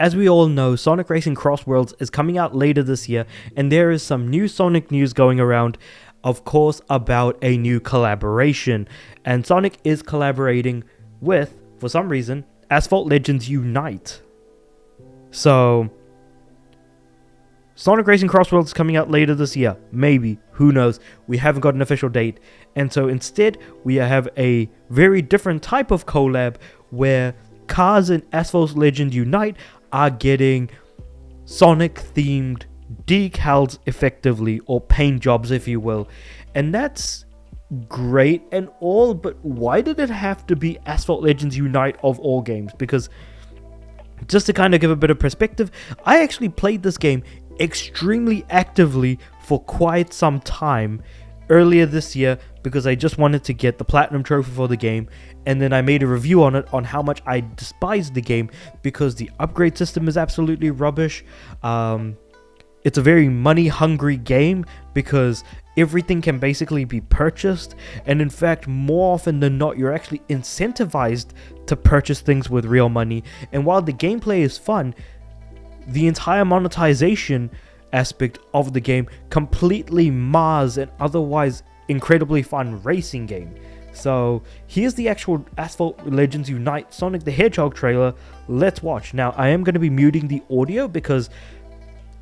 as we all know, Sonic Racing Cross Worlds is coming out later this year, and there is some new Sonic news going around, of course, about a new collaboration. And Sonic is collaborating with, for some reason, Asphalt Legends Unite. So, Sonic Racing Cross Worlds is coming out later this year. Maybe. Who knows? We haven't got an official date. And so instead, we have a very different type of collab where cars in Asphalt Legends Unite are getting Sonic-themed decals effectively, or paint jobs if you will. And that's great and all, but why did it have to be Asphalt Legends Unite of all games? Because just to kind of give a bit of perspective, I actually played this game extremely actively for quite some time earlier this year because I just wanted to get the platinum trophy for the game, and then I made a review on it on how much I despised the game because the upgrade system is absolutely rubbish. It's a very money hungry game because everything can basically be purchased, and in fact more often than not you're actually incentivized to purchase things with real money. And while the gameplay is fun, the entire monetization aspect of the game completely mars an otherwise incredibly fun racing game. So here's the actual Asphalt Legends Unite Sonic the Hedgehog trailer. Let's watch. Now I am going to be muting the audio because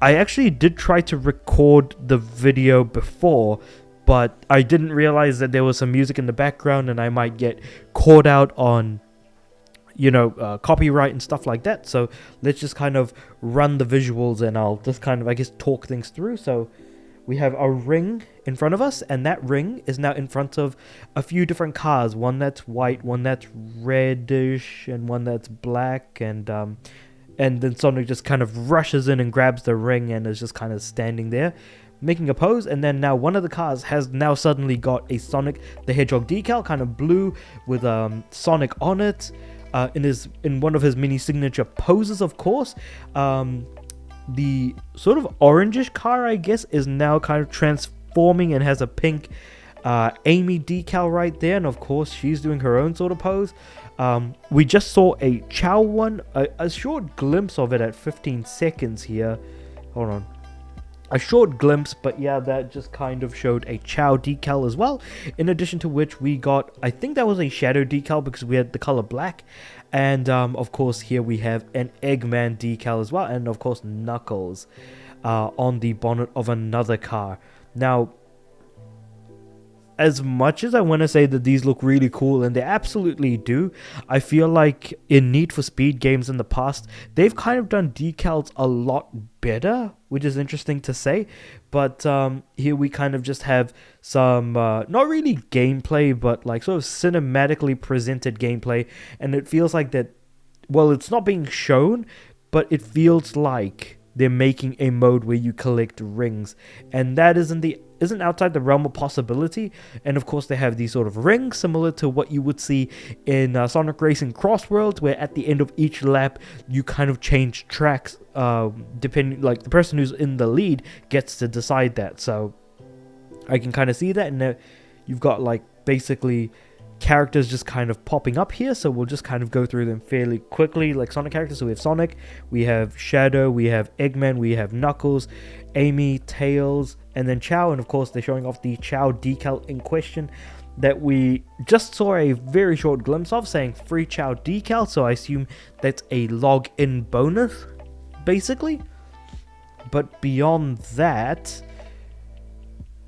I actually did try to record the video before, but I didn't realize that there was some music in the background and I might get caught out on, you know, copyright and stuff like that. So let's just kind of run the visuals and I'll just kind of, I guess, talk things through. So we have a ring in front of us, and that ring is now in front of a few different cars. One that's white, one that's reddish, and one that's black. And then Sonic just kind of rushes in and grabs the ring and is just kind of standing there making a pose. And then now one of the cars has now suddenly got a Sonic the Hedgehog decal, kind of blue with Sonic on it. In one of his mini signature poses, of course. The sort of orangish car, I guess, is now kind of transforming and has a pink Amy decal right there, and of course she's doing her own sort of pose. We just saw a Chow one, a short glimpse of it at 15 seconds here. Hold on. A short glimpse, but yeah, that just kind of showed a Chow decal as well. In addition to which we got, I think that was a Shadow decal because we had the color black. And of course here we have an Eggman decal as well. And of course Knuckles on the bonnet of another car. Now, as much as I want to say that these look really cool, and they absolutely do, I feel like in Need for Speed games in the past, they've kind of done decals a lot better, which is interesting to say. But here we kind of just have some, not really gameplay, but like sort of cinematically presented gameplay. And it feels like that, well, it's not being shown, but it feels like they're making a mode where you collect rings. And that isn't outside the realm of possibility. And of course they have these sort of rings similar to what you would see in Sonic Racing Cross Worlds, where at the end of each lap you kind of change tracks, depending, like the person who's in the lead gets to decide that. So I can kind of see that, and you've got like basically characters just kind of popping up here, so we'll just kind of go through them fairly quickly, like Sonic characters. So we have Sonic, we have Shadow, we have Eggman, we have Knuckles, Amy, Tails, and then Chow. And of course they're showing off the Chow decal in question that we just saw a very short glimpse of, saying free Chow decal, so I assume that's a log-in bonus basically. But beyond that,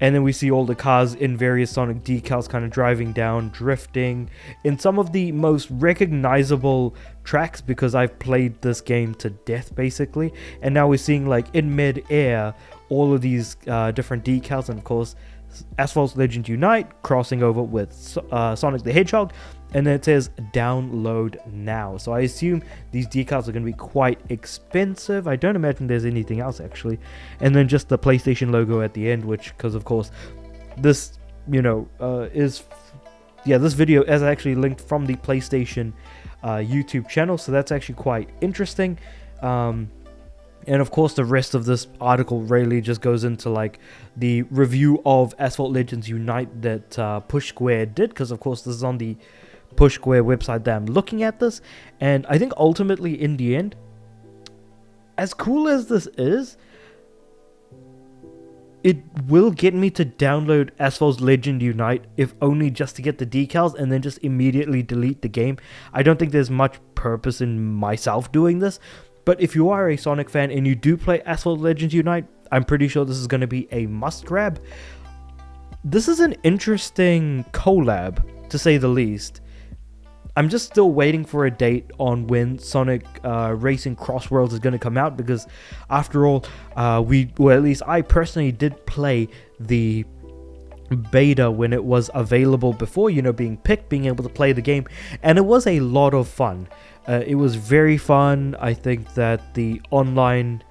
and then we see all the cars in various Sonic decals kind of driving down, drifting in some of the most recognizable tracks, because I've played this game to death basically. And now we're seeing like in mid-air all of these different decals, and of course Asphalt Legends Unite crossing over with Sonic the Hedgehog, and then it says download now. So I assume these decals are going to be quite expensive. I don't imagine there's anything else actually. And then just the PlayStation logo at the end, which, because of course this, you know, this video is actually linked from the PlayStation YouTube channel, so that's actually quite interesting. And of course the rest of this article really just goes into like the review of Asphalt Legends Unite that Push Square did, because of course this is on the Push Square website that I'm looking at this. And I think ultimately in the end, as cool as this is, it will get me to download Asphalt Legends Unite, if only just to get the decals and then just immediately delete the game. I don't think there's much purpose in myself doing this, but if you are a Sonic fan and you do play Asphalt Legends Unite, I'm pretty sure this is going to be a must grab. This is an interesting collab, to say the least. I'm just still waiting for a date on when Sonic Racing Cross Worlds is going to come out, because after all, at least I personally did play the beta when it was available before, you know, being picked, being able to play the game, and it was a lot of fun. It was very fun. I think that the online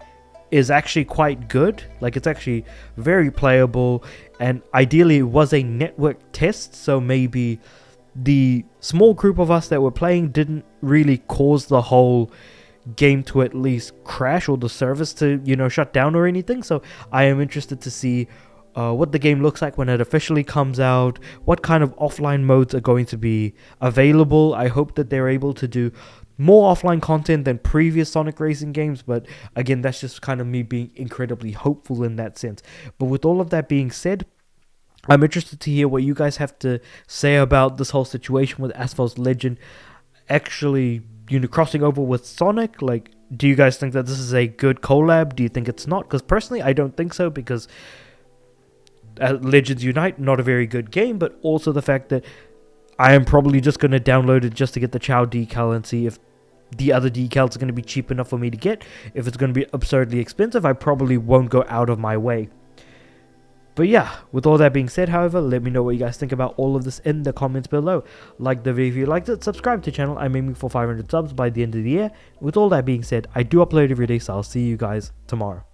is actually quite good. Like, it's actually very playable, and ideally it was a network test, so maybe the small group of us that were playing didn't really cause the whole game to at least crash, or the service to, you know, shut down or anything. So I am interested to see what the game looks like when it officially comes out, what kind of offline modes are going to be available. I hope that they're able to do more offline content than previous Sonic Racing games, but again, that's just kind of me being incredibly hopeful in that sense. But with all of that being said, I'm interested to hear what you guys have to say about this whole situation with Asphalt Legend actually, you know, crossing over with Sonic. Like, do you guys think that this is a good collab? Do you think it's not? Because personally, I don't think so, because Legends Unite, not a very good game, but also the fact that I am probably just going to download it just to get the Chow decal and see if the other decals are going to be cheap enough for me to get. If it's going to be absurdly expensive, I probably won't go out of my way. But yeah, with all that being said, however, let me know what you guys think about all of this in the comments below. Like the video if you liked it, subscribe to the channel. I'm aiming for 500 subs by the end of the year. With all that being said, I do upload every day, so I'll see you guys tomorrow.